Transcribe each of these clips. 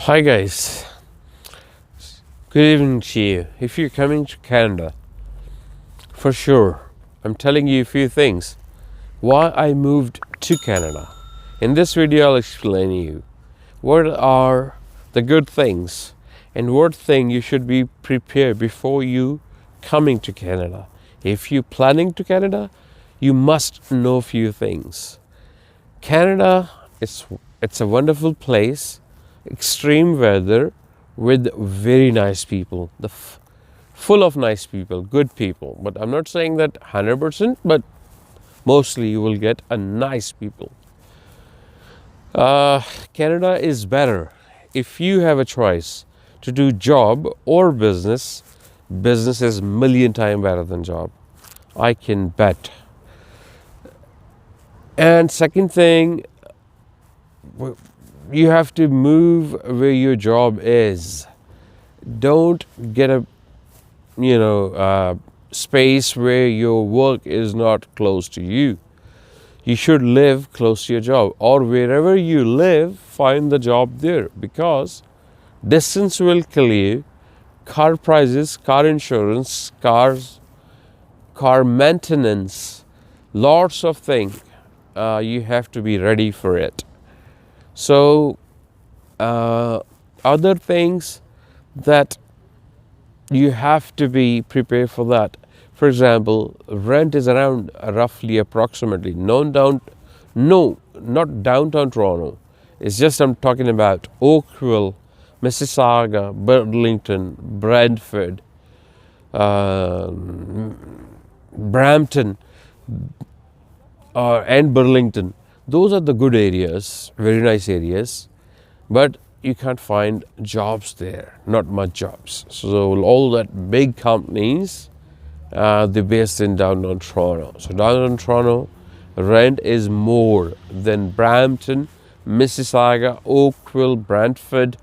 Hi guys, good evening to you. If you're coming to Canada, for sure, I'm telling you a few things. Why I moved to Canada. In this video, I'll explain you what are the good things and what thing you should be prepared before you coming to Canada. If you're planning to Canada, you must know a few things. Canada, it's a wonderful place, extreme weather with very nice people, full of nice people, good people. But I'm not saying that 100%, but mostly you will get a nice people. Canada is better if you have a choice to do job or business. Business is million times better than job. I can bet. And second thing, you have to move where your job is. Don't get a space where your work is not close to you. You should live close to your job, or wherever you live, find the job there, because distance will kill you. Car prices, car insurance, car maintenance, lots of things. You have to be ready for it. So other things that you have to be prepared for that. For example, rent is around roughly approximately not downtown Toronto. It's just I'm talking about Oakville, Mississauga, Burlington, Brantford, Brampton, and Burlington. Those are the good areas, very nice areas, but you can't find jobs there, not much jobs. So all that big companies, they're based in downtown Toronto. So downtown Toronto, rent is more than Brampton, Mississauga, Oakville, Brantford.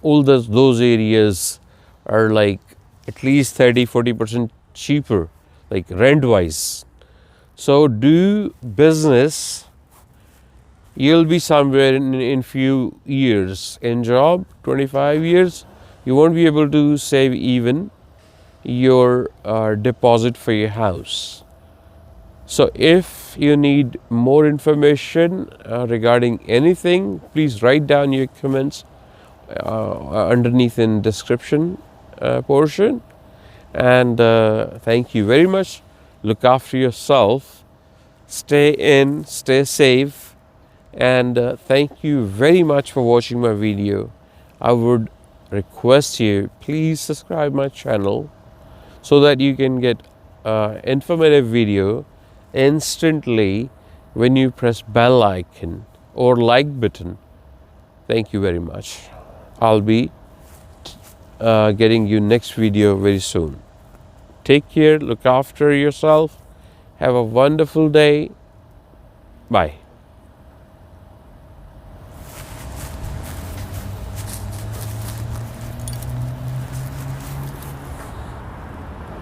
All those areas are like at least 30-40% cheaper, like rent wise. So do business. You'll be somewhere in few years. In job, 25 years, you won't be able to save even your deposit for your house. So if you need more information regarding anything, please write down your comments underneath in description portion. And thank you very much. Look after yourself. Stay in, stay safe. And thank you very much for watching my video. I would request you, please subscribe my channel so that you can get informative video instantly when you press bell icon or like button. Thank you very much. I'll be getting you next video very soon. Take care, look after yourself. Have a wonderful day. Bye.